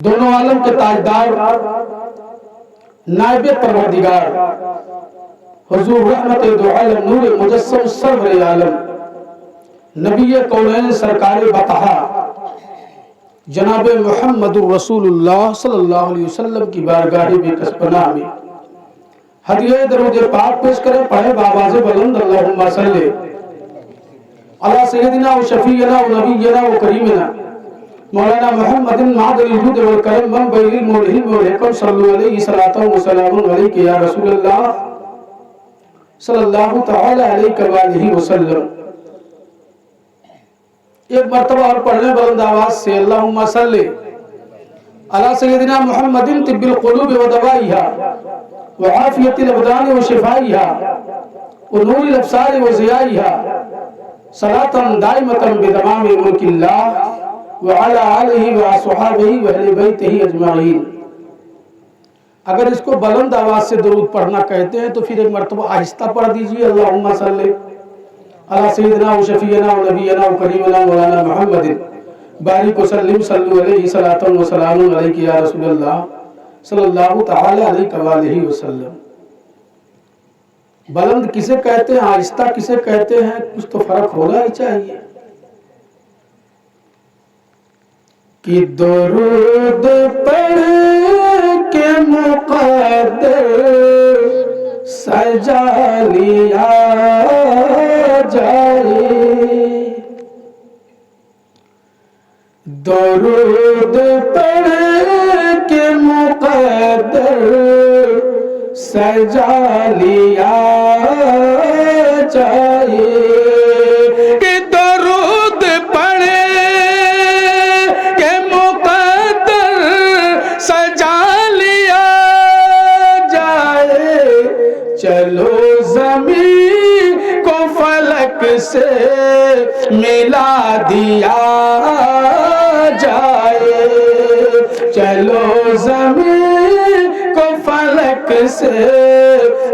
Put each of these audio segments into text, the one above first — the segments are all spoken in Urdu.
دونوں عالم کے تاجدار نائب پروردگار حضور رحمت دو عالم نور مجسم سرور عالم نبی کونین سرکار بطحا جناب محمد رسول اللہ صلی اللہ علیہ وسلم کی بارگاہ بے کسبناہ میں ہدیہ درود پاک پیش کریں، پڑھے بآواز بلند اللہم صلی علی سیدنا و شفیعنا و نبینا و کریمنا مولانا محمد معدل الجود والکرم من بین المولہم والحکم صلی علیہ صلاة و سلام علیک یا رسول اللہ صلی اللہ تعالی علیہ وآلہ وسلم۔ ایک مرتبہ اور پڑھنے بلند آواز سے اللہم صلی علی سیدنا محمد طب القلوب و دوائیہا وعافیت الابدان و شفائیہا ونور الابصار و ضیائیہا صلاة دائمة بدمام ملک اللہ وعلى آلہ وصحابہ واہل بیتہ اجمعین۔ اگر اس کو بلند آواز سے درود پڑھنا کہتے ہیں تو پھر ایک مرتبہ آہستہ پڑھ دیجئے، اللہم صلی علی سیدنا و شفیعنا و نبینا و کریمنا مولانا محمد بارک و سلم صلو علیہ صلاة و سلام علیک یا رسول اللہ صلی اللہ تعالی علیہ وآلہ وسلم۔ بلند کسے کہتے ہیں، آہستہ کسے کہتے ہیں، کچھ تو فرق ہونا ہی چاہیے۔ کہ درود پڑھ کے مقدر سجا لیا جائے، درود پڑھ کے مقدر سجا لیا جائے، کہ درود پڑھ کے مقدر سجا لیا جائے، چلو زمین کو فلک سے ملا دیا جائے، چلو زمین کو فلک سے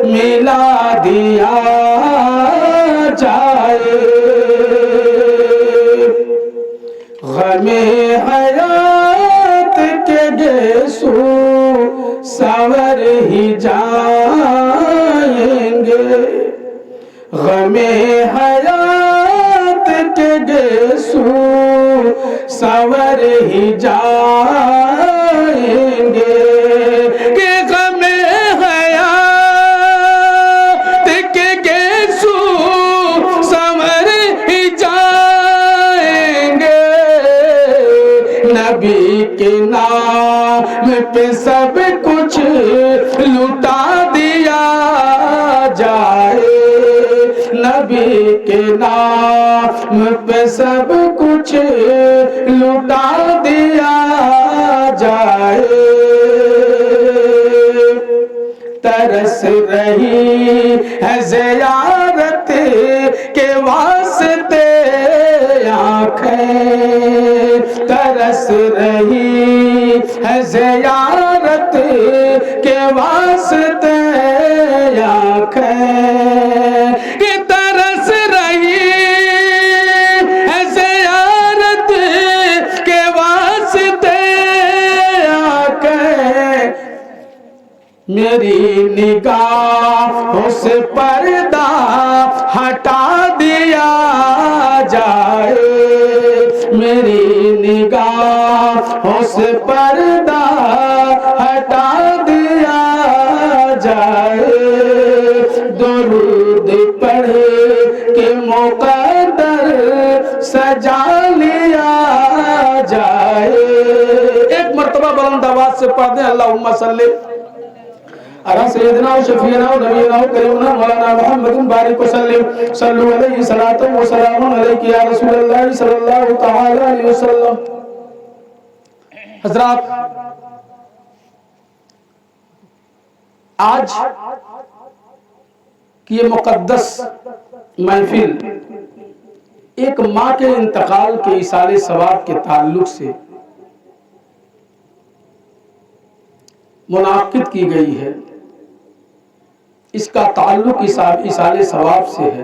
ملا دیا جائے، غم حیات کے گیسو سنور ہی جائیں گے، غم حیات کے گیسو سنور ہی جائیں گے، کہ غم حیات کے گیسو سنور ہی جائیں گے، نبی کے نام پہ سب کچھ لٹا دیا جائے، نبی کے نام پہ سب کچھ لٹا دیا جائے، ترس رہی ہے زیارت کے واسطے آنکھیں، ترس رہی ہے زیارت کے واسطے آنکھیں، کہ ترس رہی ہے زیارت کے واسطے آنکھیں، میری نگاہوں سے پردہ ہٹا دیا جائے، میری نگاہوں سے پردہ ہٹا دیا جائے، درود پڑھ کے مقدر سجا لیا جائے۔ ایک مرتبہ بلند آواز سے پڑھ دیں، اللہم صلی علی سیدنا و شفیعنا و نبینا و کریمنا مولانا محمد بارک و سلم صلو علیہ صلاة و سلام علیک یا رسول اللہ صلی اللہ تعالی علیہ وسلم۔ حضرات، آج کی یہ مقدس محفل ایک ماں کے انتقال کے ایصال ثواب کے تعلق سے منعقد کی گئی ہے، اس کا تعلق ایصال ثواب سے ہے۔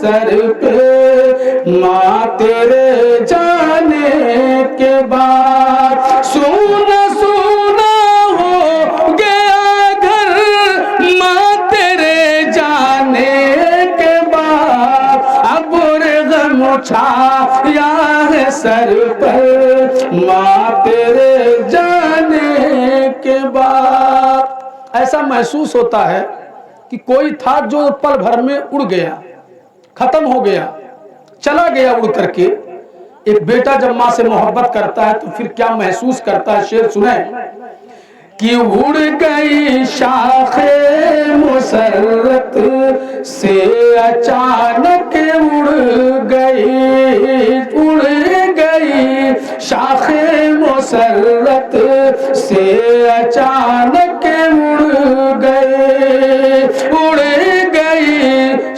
سر پہ ماں تیرے جانے کے بعد سونا سونا ہو گیا گھر ماں تیرے جانے کے بعد اب غم چھایا ہے سر پر ماں تیرے جانے کے بعد۔ ایسا محسوس ہوتا ہے کہ کوئی تھا جو پل بھر میں اڑ گیا، ختم ہو گیا، چلا گیا اڑ کر کے۔ ایک بیٹا جب ماں سے محبت کرتا ہے تو پھر کیا محسوس کرتا ہے، شعر سنیں کہ اڑ گئی شاخ مسرت سے اچانک اڑ گئی شاخ مسرت سے اچانک اڑ گئی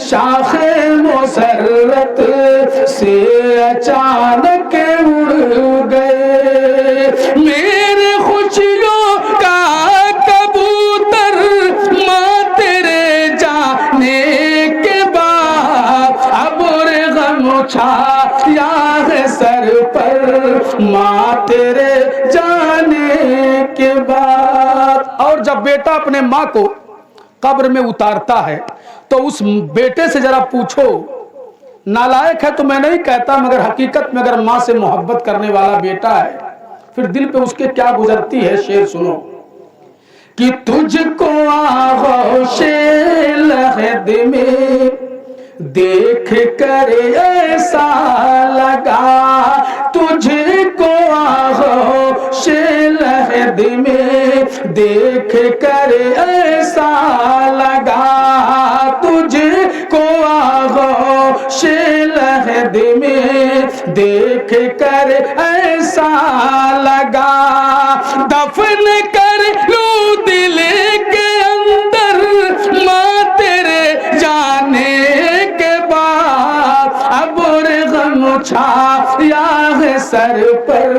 شاخ مسرت سے اچانک اڑ گئے میرے خوشیوں کا کبوتر ماں تیرے جانے کے بعد اب غم چھایا ہے سر پر ماں تیرے جانے کے بعد۔ اور جب بیٹا اپنے ماں کو قبر میں اتارتا ہے تو اس بیٹے سے ذرا پوچھو، نالائق ہے تو میں نہیں کہتا، مگر حقیقت میں اگر ماں سے محبت کرنے والا بیٹا ہے پھر دل پہ اس کے کیا گزرتی ہے، شعر سنو کہ تجھ کو آغوش لحد میں دیکھ کر ایسا لگا تجھ کو آغوش لحد میں دیکھ کر ایسا لگا تجھ کو آغوش لحد میں دیکھ کر ایسا لگا دفن کر لوں دل کے اندر ماں تیرے جانے کے بعد اب غم چھایا ہے سر پر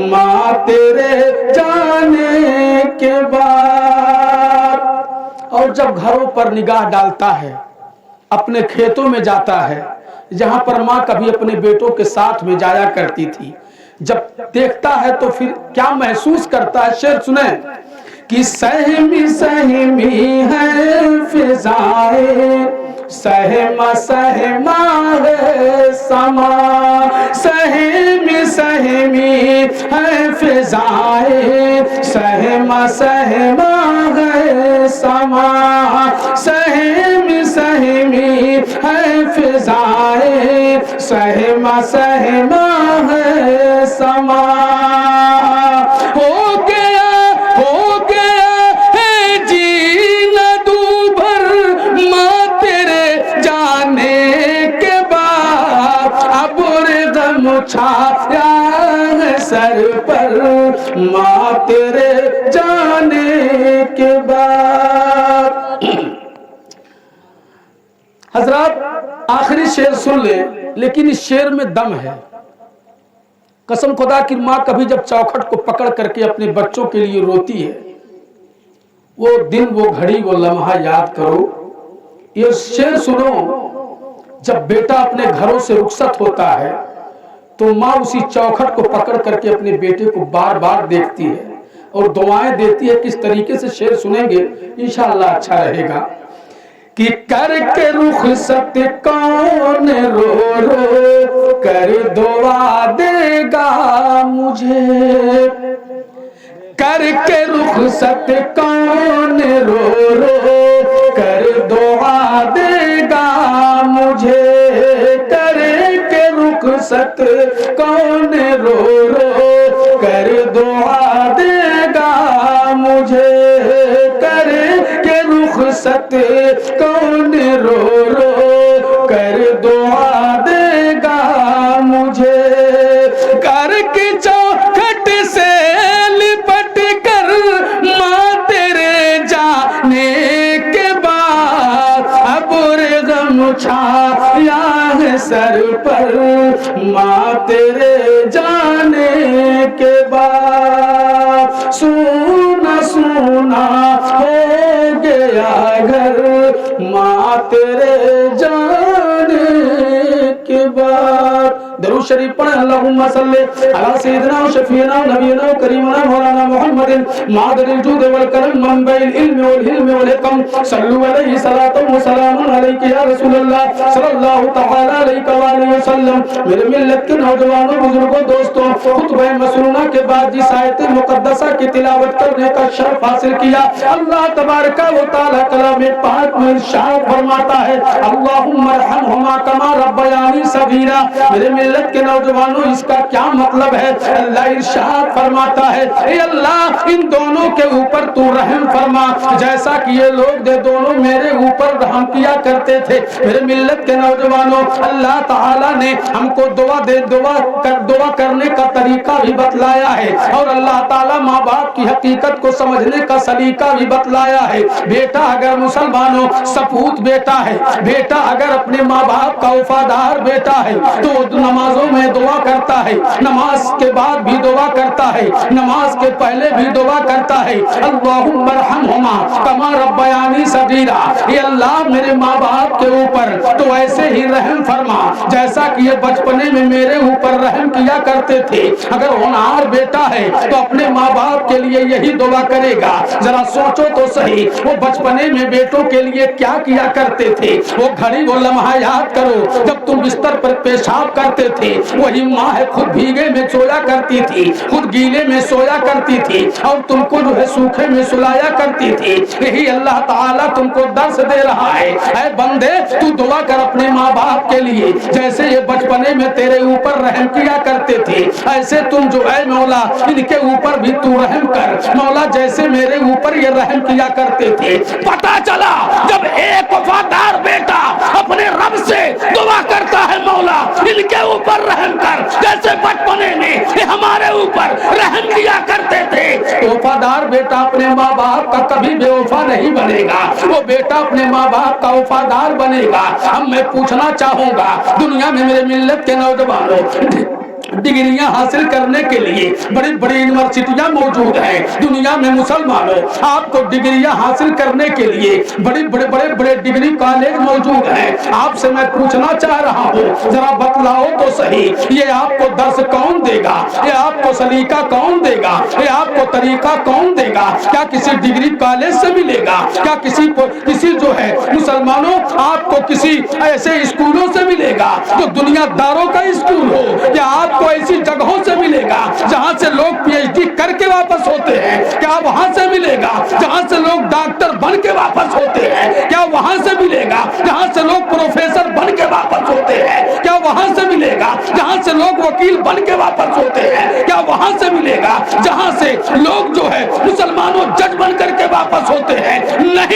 ماں تیرے جانے کے بعد۔ اور جب گھروں پر نگاہ ڈالتا ہے، اپنے کھیتوں میں جاتا ہے جہاں پر ماں کبھی اپنے بیٹوں کے ساتھ میں جایا کرتی تھی، جب دیکھتا ہے تو پھر کیا محسوس کرتا ہے، شعر سنیں کہ سہمی سہمی ہے فضائیں سہما سہما ہے سما سہمی سہمی ہے فضائیں سہما سہما ہے سما سہمی سہمی ہے فضائیں سہما سہما ہے سما ہو گیا ہے جینا دوبھر ماں تیرے جانے کے بعد اب غم چھایا ہے سر پر ماں تیرے جانے کے بعد۔ حضرات آخری شعر سن لیں، لیکن اس شعر میں دم ہے۔ قسم خدا کی ماں کبھی جب چوکھٹ کو پکڑ کر کے اپنے بچوں کے لیے روتی ہے، وہ دن وہ گھڑی وہ لمحہ یاد کرو۔ یہ شعر سنو، جب بیٹا اپنے گھروں سے رخصت ہوتا ہے تو ماں اسی چوکھٹ کو پکڑ کر کے اپنے بیٹے کو بار بار دیکھتی ہے اور دعائیں دیتی ہے۔ کس طریقے سے شعر سنیں گے انشاءاللہ اچھا رہے گا کہ کر کے رخصت کون رو رو کر دعا دے گا مجھے کر کے رخصت کون رو رو کر دعا دے گا مجھے کر کے رخصت کون رو رو کر دعا دے گا مجھے کر کے رخصت کون رو رو کر دعا دے گا مجھے کر کے چوکھٹ سے لپٹ کر ماں تیرے جانے کے بعد اب غم چھایا ہے سر پر ماں تیرے جانے کے بعد سونا سونا ہو گیا گھر ماں تیرے جانے بعد درود شریف پڑھیں اللہم صلی علی سیدنا و شفیعنا و نبینا و کریمنا مولانا محمد معدن الجود والکرم منبع العلم والحلم والحکم صلو علیہ صلاة و سلام علیک یا رسول اللہ صلی اللہ تعالی علیہ وآلہ وسلم۔ میرے ملت کے نوجوانوں بزرگوں دوستوں، خطبہ مسنونہ کے بعد جس آیت مقدسہ کی تلاوت کرنے کا شرف حاصل کیا، اللہ تبارک و تعالی کلام پاک میں ارشاد فرماتا ہے اللہم ارحمہما کما ربیانی صغیرا۔ میرے ملت کے نوجوانوں اس کا کیا مطلب ہے؟ اللہ ارشاد فرماتا ہے اے اللہ ان دونوں کے اوپر تو رحم فرما جیسا کہ یہ لوگ دونوں میرے اوپر رحم کیا کرتے تھے۔ میرے ملت کے نوجوانوں اللہ تعالیٰ نے ہم کو دعا کرنے کا طریقہ بھی بتلایا ہے اور اللہ تعالیٰ ماں باپ کی حقیقت کو سمجھنے کا سلیقہ بھی بتلایا ہے۔ بیٹا اگر مسلمانوں سپوت بیٹا ہے، بیٹا اگر اپنے ماں باپ کا وفادار بیٹا ہے تو نمازوں میں دعا کرتا ہے، نماز کے بعد بھی دعا کرتا ہے، نماز کے پہلے بھی دعا کرتا ہے اللہم ارحمہما کما ربیانی صغیرا۔ اے اللہ میرے ماں باپ کے اوپر تو ایسے ہی رحم فرما جیسا کہ یہ بچپنے میں میرے اوپر رحم کیا کرتے تھے۔ اگر ہونہار بیٹا ہے تو اپنے ماں باپ کے لیے یہی دعا کرے گا۔ ذرا سوچو تو صحیح وہ بچپنے میں بیٹوں کے لیے کیا کیا کرتے تھے، وہ گھڑی وہ لمحہ یاد کرو جب تم بستر پر پیشاب کرتے تھے، وہی ماں ہے خود بھیگے میں سویا کرتی تھی، خود گیلے میں سویا کرتی تھی اور تم کو جو ہے سوکھے میں سلایا کرتی تھی۔ یہی اللہ تعالیٰ تم کو درس دے رہا ہے اے بندے تو دعا کر اپنے ماں باپ کے لیے جیسے یہ بچپنے میں تیرے اوپر رحم کیا کرتے تھے، ایسے تم جو اے مولا ان کے اوپر بھی تو رحم کر مولا جیسے میرے اوپر یہ رحم کیا کرتے تھے۔ پتا چلا جب ایک وفادار بیٹا اپنے رب سے دعا کرتا ہے مولا ان کے اوپر رحم کر جیسے بچپنے میں یہ ہمارے اوپر رحم کیا کرتے تھے۔ وفادار بیٹا اپنے ماں باپ کا کبھی بے وفا نہیں بنے گا، وہ بیٹا اپنے ماں باپ کا وفادار بنے گا۔ اب میں پوچھنا چاہوں گا دنیا میں میرے ملت کے نوجوانوں ڈگریاں حاصل کرنے کے لیے بڑی بڑی یونیورسٹیاں موجود ہیں دنیا میں، مسلمانوں آپ کو ڈگریاں حاصل کرنے کے لیے بڑے ڈگری کالج موجود ہیں۔ آپ سے میں پوچھنا چاہ رہا ہوں ذرا بتلاؤ تو صحیح یہ آپ کو درس کون دے گا، یہ آپ کو سلیقہ کون دے گا، یہ آپ کو طریقہ کون دے گا؟ کیا کسی ڈگری کالج سے ملے گا؟ کیا کسی جو ہے مسلمانوں آپ کو کسی ایسے اسکولوں سے ملے گا جو دنیا داروں کا اسکول ہو؟ یا آپ کو ایسی جگہوں سے ملے گا جہاں سے لوگ پی ایچ ڈی کر کے واپس ہوتے ہیں؟ کیا وہاں سے ملے گا جہاں سے لوگ ڈاکٹر بن کے واپس ہوتے ہیں؟ کیا وہاں سے ملے گا جہاں سے لوگ پروفیسر بن کے واپس ہوتے ہیں؟ کیا وہاں سے ملے گا جہاں سے لوگ وکیل بن کے واپس ہوتے ہیں؟ کیا وہاں سے ملے گا جہاں سے لوگ جو ہے مسلمانوں جج بن کر کے واپس ہوتے ہیں؟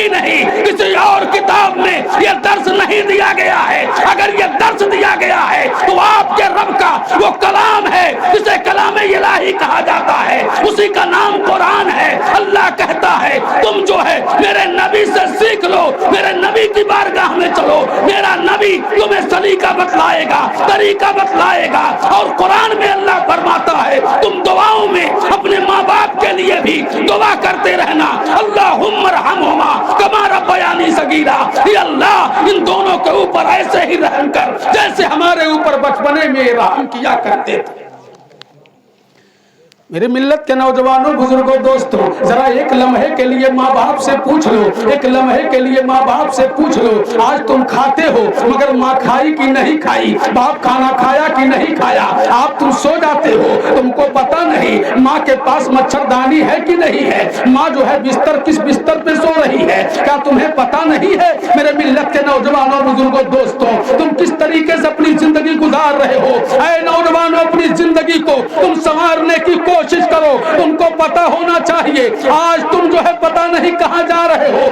نہیں، کسی اور کتاب میں یہ درس نہیں دیا گیا ہے۔ اگر یہ درس دیا گیا ہے تو آپ کے رب کا وہ کلام ہے جسے کلام الہی کہا جاتا ہے، اسی کا نام قرآن ہے۔ اللہ کہتا ہے تم جو ہے میرے نبی سے سیکھ لو، میرے نبی کی بارگاہ میں چلو، میرا نبی تمہیں سلیقہ بتلائے گا، طریقہ بتلائے گا۔ اور قرآن میں اللہ فرماتا ہے تم دعاؤں میں اپنے ماں باپ کے لیے بھی دعا کرتے رہنا اللہم ارحمہما کما ربیانی صغیرا۔ اے اللہ ان دونوں کے اوپر ایسے ہی رحم کر جیسے ہمارے اوپر بچپنے میں رحم کیا کرتے تھے۔ میرے ملت کے نوجوانوں بزرگوں دوستوں ذرا ایک لمحے کے لیے ماں باپ سے پوچھ لو، ایک لمحے کے لیے ماں باپ سے پوچھ لو آج تم کھاتے ہو مگر ماں کھائی کی نہیں کھائی، باپ کھانا کھایا کی نہیں کھایا، آپ تم سو جاتے ہو تم کو پتا نہیں ماں کے پاس مچھردانی ہے کہ نہیں ہے، ماں جو ہے کس بستر پہ سو رہی ہے کیا تمہیں پتا نہیں ہے؟ میرے ملت کے نوجوانوں بزرگوں دوستوں تم کس طریقے سے اپنی زندگی گزار رہے ہو؟ اے نوجوانوں اپنی زندگی کو تم سنوارنے کی کوشش کرو، تم کو پتا ہونا چاہیے آج تم جو ہے پتا نہیں کہاں جا رہے ہو،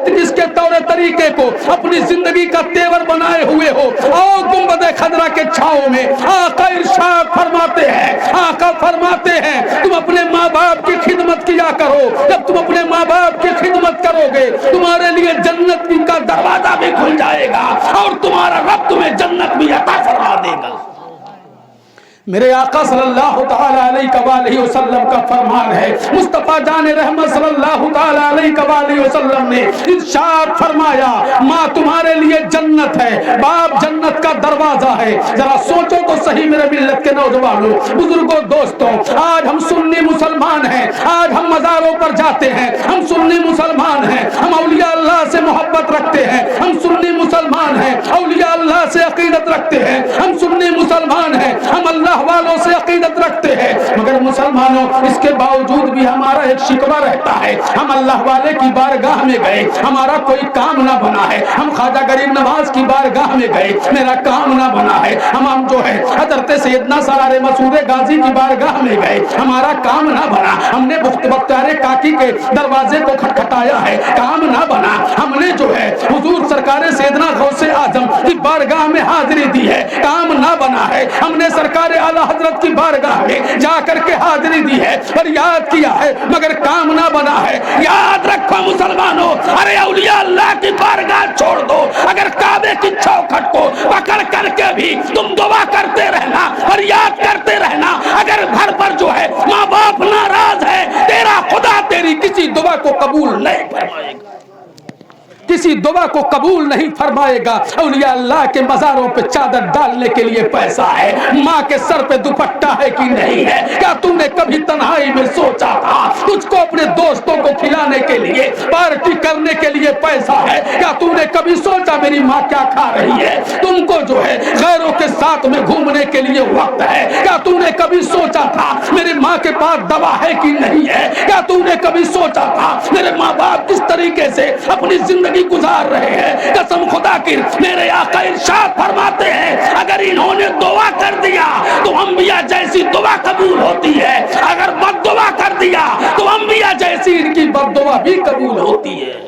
کس کے طور طریقے کو اپنی زندگی کا تیور بنائے ہوئے ہو۔ اور گنبد خضرا کے چھاؤں میں آقا ارشاد فرماتے ہیں، آقا فرماتے ہیں تم اپنے ماں باپ کی خدمت کیا کرو، جب تم اپنے ماں باپ کی خدمت کرو گے تمہارے لیے جنت کا دروازہ بھی کھل جائے گا اور تمہارا رب تمہیں جنت بھی عطا فرما دے گا۔ میرے آقا صلی اللہ تعالیٰ علیہ وسلم کا فرمان ہے، مصطفیٰ جان رحمت صلی اللہ تعالیٰ علیہ وسلم نے ارشاد فرمایا ماں تمہارے لیے جنت ہے، باپ جنت کا دروازہ ہے۔ ذرا سوچو تو صحیح میرے ملت کے نوجوانوں، بزرگوں، دوستوں، آج ہم سنی مسلمان ہیں، آج ہم مزاروں پر جاتے ہیں، ہم سنی مسلمان ہیں، ہم اولیاء اللہ سے محبت رکھتے ہیں، ہم سنی مسلمان ہیں، اولیاء اللہ سے عقیدت رکھتے ہیں، ہم سنی مسلمان ہیں، ہم اللہ والوں سے عقیدت رکھتے ہیں، مگر مسلمانوں اس کے باوجود بھی ہمارا ایک شکوہ رہتا ہے، ہم اللہ والے کی بارگاہ میں گئے، ہمارا کوئی کام نہ بنا ہے، ہم خواجہ غریب نواز کی بارگاہ میں گئے، میرا کام نہ بنا ہے، ہم جو ہے حضرت سیدنا سالار مسعود غازی کی بارگاہ میں گئے، ہمارا کام نہ بنا، ہم نے بختیار کاکی کے دروازے کو کھٹکھٹایا ہے، کام نہ بنا، ہم نے جو ہے حضور سرکار سیدنا غوث اعظم کی بارگاہ میں حاضری دی ہے، کام نہ بنا ہے، ہم نے سرکار اعلیٰ حضرت کی بارگاہ میں جا کر کے حاضری دی ہے اور یاد کیا ہے، مگر کام نہ بنا ہے۔ یاد رکھو مسلمانوں، ارے اولیاء اللہ کی بارگاہ چھوڑ دو، اگر کعبے کی چوکھٹ کو پکڑ کر کے بھی تم دعا کرتے رہنا اور یاد کرتے رہنا، اگر گھر پر جو ہے ماں باپ ناراض ہے، تیرا خدا تیری کسی دعا کو قبول نہیں فرمائے گا، کسی دعا کو قبول نہیں فرمائے گا۔ اولیاء اللہ کے مزاروں پہ چادر ڈالنے کے لیے پیسہ ہے، ماں کے سر پہ دوپٹہ ہے کہ نہیں ہے؟ کیا تم نے کبھی تنہائی میں سوچا تھا تجھ کو اپنے دوستوں کو کھلانے کے لیے، پارٹی کرنے کے لیے پیسہ ہے؟ کیا تم نے کبھی سوچا میری ماں کیا کھا رہی ہے؟ تم کو جو ہے غیروں کے ساتھ میں گھومنے کے لیے وقت ہے؟ کیا تم نے کبھی سوچا تھا میری ماں کے پاس دوا ہے کہ نہیں ہے؟ کیا تم نے کبھی سوچا تھا میرے ماں باپ کس طریقے سے اپنی زندگی گزار رہے ہیں؟ قسم خدا کی میرے آقا ارشاد فرماتے ہیں اگر انہوں نے دعا کر دیا تو انبیاء جیسی دعا قبول ہوتی ہے، اگر بد دعا کر دیا تو انبیاء جیسی ان کی بد دعا بھی قبول ہوتی ہے۔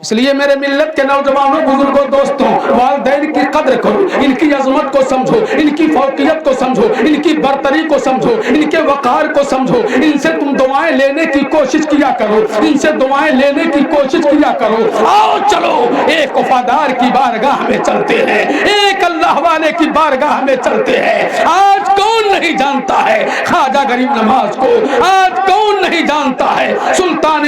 اس لیے میرے ملت کے نوجوانوں، بزرگوں، دوستوں، والدین کی قدر کرو، ان کی عظمت کو سمجھو، ان کی فوقیت کو سمجھو، ان کی برتری کو سمجھو، ان کے وقار کو سمجھو، ان سے تم دعائیں لینے کی کوشش کیا کرو، ان سے دعائیں لینے کی کوشش کیا کرو۔ آؤ چلو ایک وفادار کی بارگاہ میں چلتے ہیں، ایک اللہ والے کی بارگاہ میں چلتے ہیں۔ آج کون نہیں جانتا ہے خواجہ غریب نواز کو؟ آج کون نہیں جانتا ہے سلطان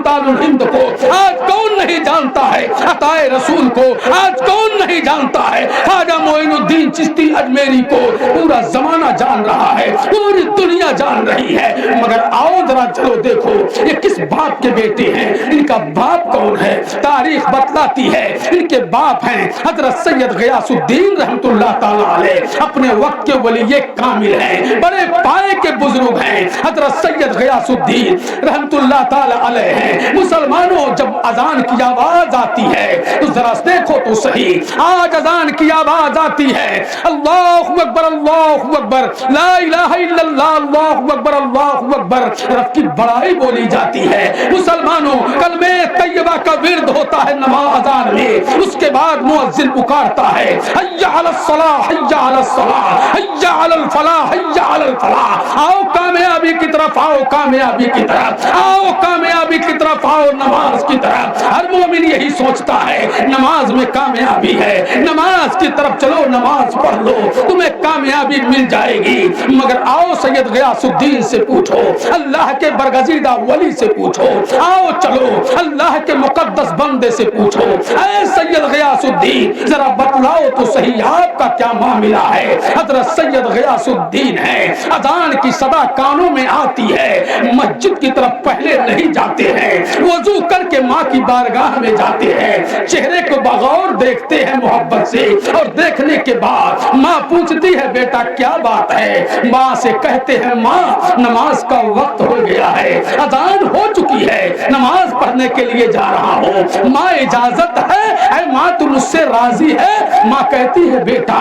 الہند کو؟ آج کون نہیں جانتا ہے عطائے رسول کو؟ آج کون نہیں جانتا ہے خواجہ معین الدین چشتی اجمیری کو؟ پورا زمانہ جان رہا ہے، پوری دنیا جان رہی ہے، مگر آؤ ذرا چلو دیکھو یہ کس باپ کے بیٹے ہیں، ان کا باپ کون ہے؟ تاریخ بتلاتی ہے ان کے باپ ہیں حضرت سید غیاث الدین رحمت اللہ تعالیٰ علیہ، اپنے وقت کے ولی کامل ہیں، بڑے پائے کے بزرگ ہیں، حضرت سید غیاث الدین رحمت اللہ تعالیٰ علیہ ہیں۔ مسلمانوں جب اذان کی آواز آتی ہے تو ذرا دیکھو تو صحیح، آج اذان کی آواز آتی ہے اللہ اکبر اللہ اکبر لا الہ الا اللہ اللہ اکبر اللہ اکبر، رب کی بڑائی بولی جاتی ہے۔ مسلمانوں کلمہ طیبہ کا ورد ہوتا ہے نماز اذان میں، اس کے بعد مؤذن پکارتا ہے حی علی الصلاۃ حی علی الصلاۃ حی علی الفلاح حی علی الفلاح، آؤ کامیابی کی طرف، آؤ کامیابی کی طرف، آؤ کامیابی کی طرف، آؤ نماز کی طرف۔ ہر مومن یہی سوچتا ہے نماز میں کامیابی ہے، نماز کی طرف چلو، نماز پڑھ لو تمہیں کامیابی مل جائے گی، مگر آؤ سید غیاث الدین سے پوچھو، اللہ کے برگزیدہ ولی سے پوچھو، آؤ چلو اللہ کے مقدس بندے سے پوچھو، اے سید غیاث الدین ذرا بتلاؤ تو صحیح آپ کا کیا معاملہ ہے؟ حضرت سید غیاث الدین ہے، اذان کی صدا کانوں میں آتی ہے، مسجد کی طرف پہلے نہیں جاتے ہیں، وضو کر کے ماں کی بارگاہ میں جاتے ہیں، چہرے کو بغور دیکھتے ہیں محبت سے، اور دیکھنے کے بعد ماں پوچھتی ہے بیٹا کیا بات ہے؟ ماں سے کہتے ہیں ماں نماز کا وقت ہو گیا ہے، اذان ہو چکی ہے، نماز پڑھنے کے لیے جا رہا ہوں، ماں اجازت ہے؟ اے ماں تم مجھ سے راضی ہے؟ ماں کہتی ہے بیٹا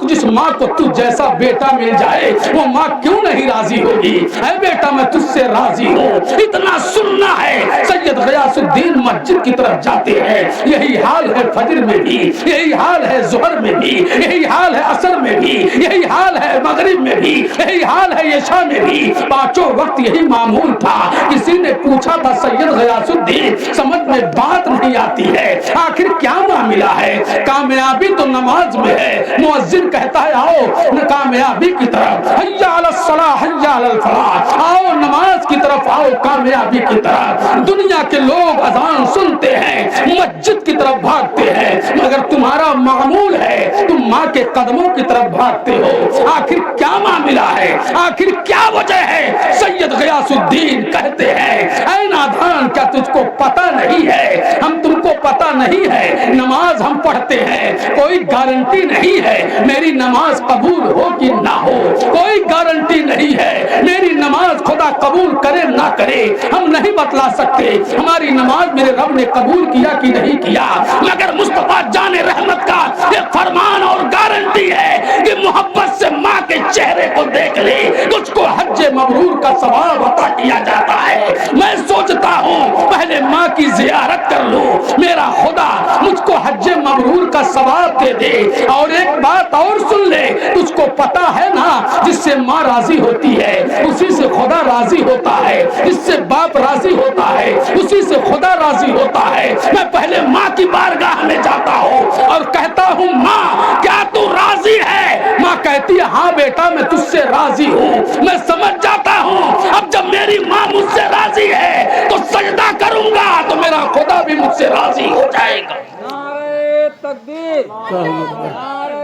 جس ماں کو تو جیسا بیٹا مل جائے وہ ماں کیوں نہیں راضی ہوگی؟ اے بیٹا میں تجھ سے راضی ہوں۔ اتنا سننا ہے، سید غیاث الدین مسجد کی طرف جاتے ہیں، یہی حال ہے فجر میں بھی، یہی حال حال ہے ظہر میں بھی، یہی حال ہے عصر میں بھی، یہی حال ہے مغرب میں بھی، یہی حال ہے عشاء میں بھی، پانچوں وقت یہی معمول تھا۔ کسی نے پوچھا تھا سید غیاث الدین سمجھ میں بات نہیں آتی ہے، آخر کیا معاملہ ہے؟ کامیابی تو نماز میں ہے، مؤذن کہتا ہے آؤ کامیابی کی طرف، حی علی الصلاۃ حی علی الفلاح، آؤ نماز کی طرف آؤ کامیابی کی طرف۔ دنیا کے لوگ اذان سنتے ہیں مسجد کی طرف بھاگتے ہیں، مگر تمہارا معمول ہے تم ماں کے قدموں کی طرف بھاگتے ہو، آخر کیا معاملہ ہے؟ آخر کیا وجہ ہے؟ سید غیاث الدین کہتے ہیں اے نادان کیا تجھ کو پتہ نہیں ہے؟ ہم تم کو پتہ نہیں ہے، نماز ہم پڑھتے ہیں، کوئی گارنٹی نہیں ہے میری نماز قبول ہو کہ نہ ہو، کوئی گارنٹی نہیں ہے میری نماز خدا قبول کرے نہ کرے، ہم نہیں بتلا سکتے ہماری نماز میرے رب نے قبول کیا کہ نہیں کیا، مگر مصطفیٰ جان رحمت کا یہ فرمان اور گارنٹی ہے کہ محبت سے ماں کے چہرے کو دیکھ لے تجھ کو حج مبرور کا ثواب عطا کیا جاتا ہے۔ میں سوچتا ہوں پہلے ماں کی زیارت کر لوں، میرا خدا مجھ کو حج مبرور کا ثواب دے دے۔ اور ایک بات اور سن لے، تجھ کو پتا ہے نا جس سے ماں راضی ہوتی ہے اسی سے خدا راضی ہوتا ہے، جس سے باپ راضی ہوتا ہے اسی سے خدا راضی ہوتا ہے۔ میں پہلے ماں کی بارگاہ میں جاتا ہوں اور کہتا ہوں ماں کیا تو راضی ہے؟ ماں کہتی ہے ہاں بیٹا میں تجھ سے راضی ہوں۔ میں سمجھ جاتا ہوں اب جب میری ماں مجھ سے راضی ہے تو سجدہ کروں گا تو میرا خدا بھی مجھ سے راضی ہو جائے گا۔ نعرہ تکبیر، نعرہ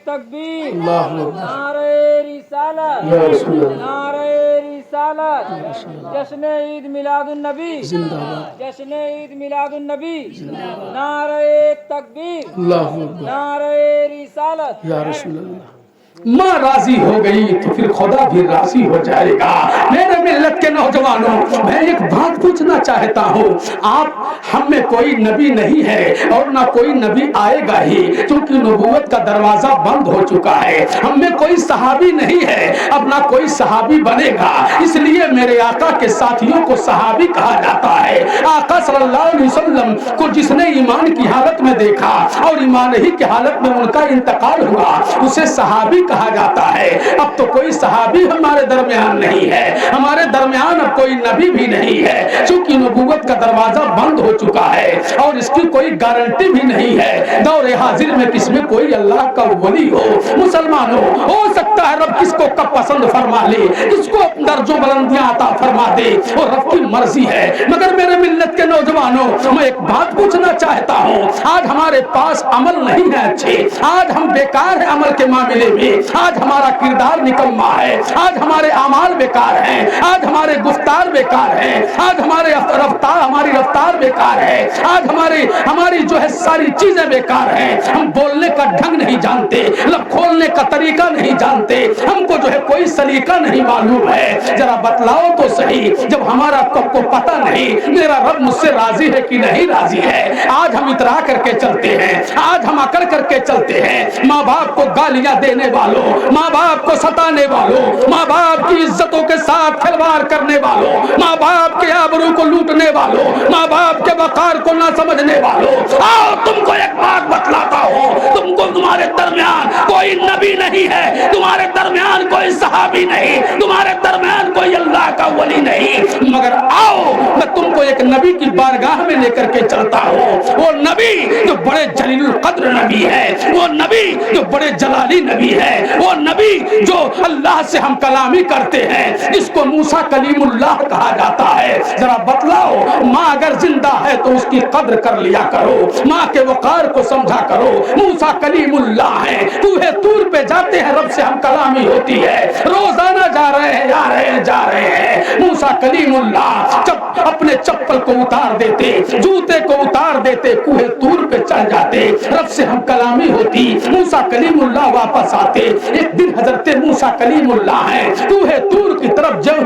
تکبیر، نعرہ رسالت، نعرہ رسالت، جشن عید میلاد النبی، جشن عید میلاد النبی، نعرہ تکبیر، نعرہ رسالت۔ یا رسول اللہ، ماں راضی ہو گئی تو پھر خدا بھی راضی ہو جائے گا۔ میرے ملت کے نوجوانوں میں ایک بات پوچھنا چاہتا ہوں، آپ ہم میں کوئی نبی نہیں ہے اور نہ کوئی نبی آئے گا ہی، کیونکہ نبوت کا دروازہ بند ہو چکا ہے۔ ہم میں کوئی صحابی نہیں ہے، اب نہ کوئی صحابی بنے گا، اس لیے میرے آقا کے ساتھیوں کو صحابی کہا جاتا ہے۔ آقا صلی اللہ علیہ وسلم کو جس نے ایمان کی حالت میں دیکھا اور ایمان ہی کی حالت میں ان کا انتقال ہوا اسے صحابی کہا جاتا ہے۔ اب تو کوئی صحابی ہمارے درمیان نہیں ہے، ہمارے درمیان اب کوئی نبی بھی نہیں ہے، چونکہ نبوت کا دروازہ بند ہو چکا ہے اور اس کی کوئی گارنٹی بھی نہیں ہے دور حاضر میں کس میں کوئی اللہ کا ولی ہو۔ مسلمانوں ہو سکتا ہے رب کس کو کب پسند فرما لے، کس کو درجوں بلندیاں عطا فرما دے، اور رب کی مرضی ہے، مگر میرے ملت کے نوجوانوں میں ایک بات پوچھنا چاہتا ہوں، آج ہمارے پاس عمل نہیں ہے اچھے، آج ہم بیکار ہیں عمل کے معاملے میں، آج ہمارا کردار نکما ہے، آج ہمارے اعمال بیکار ہیں، آج ہمارے گفتار بیکار ہیں، آج ہماری رفتار بیکار ہے، آج ہماری جو ہے ساری چیزیں بیکار ہیں، ہم بولنے کا ڈھنگ نہیں جانتے، لب کھولنے کا طریقہ نہیں جانتے، ہم کو جو ہے کوئی سلیقہ نہیں معلوم ہے۔ ذرا بتلاؤ تو صحیح، جب ہمارا کو پتہ نہیں میرا رب مجھ سے راضی ہے کہ نہیں راضی ہے۔ آج ہم اترا کر کے چلتے ہیں، آج ہم اکڑ کر کے چلتے ہیں، ماں باپ کو گالیاں دینے والوں، ماں باپ کو ستانے والوں، ماں باپ کی عزتوں کے ساتھ کھلواڑ کرنے والوں، ماں باپ کے آبرو کو لوٹنے والوں، ماں باپ کے وقار کو نہ سمجھنے والوں، آؤ تم کو ایک بات بتلاتا ہوں، تم کو تمہارے درمیان کوئی نبی نہیں ہے، تمہارے درمیان کوئی صحابی نہیں، تمہارے درمیان کوئی اللہ کا ولی نہیں، مگر آؤ میں تم کو ایک نبی کی بارگاہ میں لے کر کے چلتا ہوں، وہ نبی جو بڑے جلیل القدر نبی ہے، وہ نبی جو بڑے جلالی نبی ہے، وہ نبی جو اللہ سے ہم کلامی کرتے ہیں، جس کو موسیٰ کلیم اللہ کہا جاتا ہے۔ ذرا بتلاؤ ماں اگر زندہ ہے تو اس کی قدر کر لیا کرو، ماں کے وقار کو سمجھا کرو، موسیٰ کلیم اللہ ہے، کوہ طور پہ جاتے ہیں رب سے ہم کلامی ہوتی ہے، روزانہ جا رہے ہیں جا رہے ہیں، موسیٰ کلیم اللہ جب اپنے چپل کو اتار دیتے، جوتے کو اتار دیتے، کوہ طور پہ چڑھ جاتے، رب سے ہم کلامی ہوتی، موسیٰ کلیم اللہ واپس آتے۔ ایک دن حضرت موسیٰ کلیم اللہ ہیں کوہ طور کی طرف جو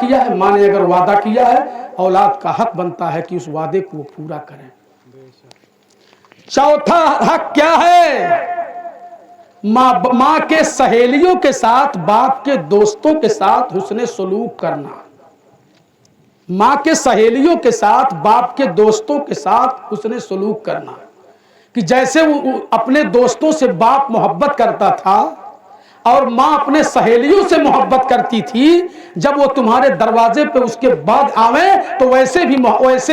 کیا ہے، ماں نے اگر وعدہ کیا ہے، اولاد کا حق بنتا ہے کہ اس وعدے کو وہ پورا کریں۔ چوتھا حق کیا ہے؟ ماں کے سہیلیوں کے ساتھ، باپ کے دوستوں کے ساتھ حسن سلوک کرنا۔ ماں کے سہیلیوں کے ساتھ، باپ کے دوستوں کے ساتھ حسن سلوک کرنا، کہ جیسے وہ اپنے دوستوں سے باپ محبت کرتا تھا اور ماں اپنے سہیلیوں سے محبت کرتی تھی، جب وہ تمہارے دروازے پہ اس کے بعد آویں تو ویسے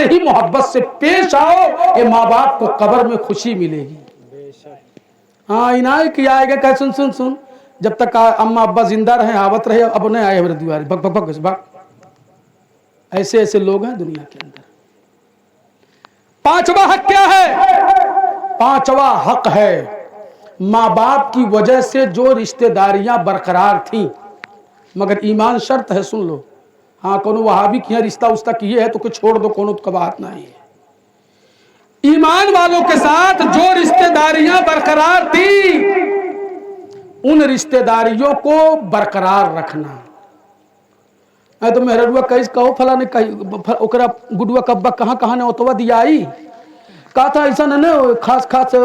ہی محبت سے پیش آؤ، یہ ماں باپ کو قبر میں خوشی ملے گی۔ ہاں انائے کی آئے گا کہ سن جب تک اماں ابا زندہ رہے، آوت رہے، اب نہیں آئے میرے دوارے، بھگ بھگ بھگ بھگ۔ ایسے لوگ ہیں دنیا کے اندر۔ پانچواں حق کیا ہے؟ پانچواں حق ہے ماں باپ کی وجہ سے جو رشتہ داریاں برقرار تھیں، مگر ایمان شرط ہے، سن لو۔ ہاں کونو وہابی کیا رشتہ استہ کیے ہے تو کچھ چھوڑ دو، کونو تو کباہت نہیں ہے۔ ایمان والوں کے ساتھ جو رشتہ داریاں برقرار تھیں، ان رشتہ داریوں کو برقرار رکھنا۔ تو میرا روح کہیس کہو فلاں نے اکرا گڈوا کبا کہاں نے اتوا دیا آئی کہا تھا ایسا نہ خاص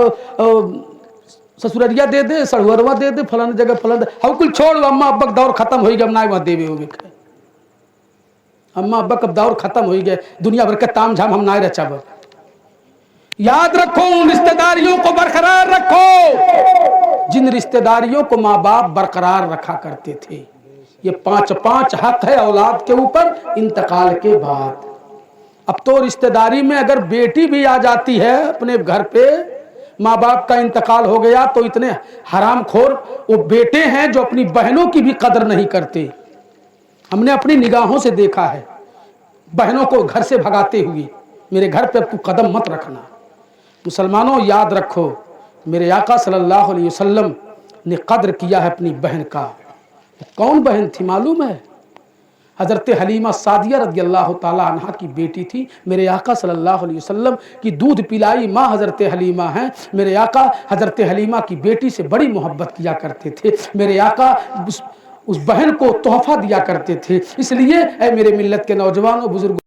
سسوریا دے دے، سڑوروا دے دے، فلاں جگہ فلاں ہم کل چھوڑ اما ابا دور ختم ہوئی گیا، ہم نہ وہاں دے ہوئے اما ابا کب دور ختم ہوئی گئے، دنیا بھر کے تام جھام ہم نہ رچا بر۔ یاد رکھو ان رشتہ داریوں کو برقرار رکھو جن رشتہ داریوں کو ماں باپ برقرار رکھا کرتے تھے۔ یہ پانچ حق ہے اولاد کے اوپر انتقال کے بعد۔ اب تو رشتہ داری میں اگر بیٹی بھی آ جاتی ہے اپنے گھر پہ، ماں باپ کا انتقال ہو گیا تو اتنے حرام خور وہ بیٹے ہیں جو اپنی بہنوں کی بھی قدر نہیں کرتے۔ ہم نے اپنی نگاہوں سے دیکھا ہے بہنوں کو گھر سے بھگاتے ہوئے، میرے گھر پہ تو قدم مت رکھنا۔ مسلمانوں یاد رکھو، میرے آقا صلی اللہ علیہ وسلم نے قدر کیا ہے اپنی بہن کا۔ کون بہن تھی معلوم ہے؟ حضرت حلیمہ سعدیہ رضی اللہ تعالی عنہ کی بیٹی تھی۔ میرے آقا صلی اللہ علیہ وسلم کی دودھ پلائی ماں حضرت حلیمہ ہیں۔ میرے آقا حضرت حلیمہ کی بیٹی سے بڑی محبت کیا کرتے تھے۔ میرے آقا اس بہن کو تحفہ دیا کرتے تھے۔ اس لیے اے میرے ملت کے نوجوانوں، بزرگوں،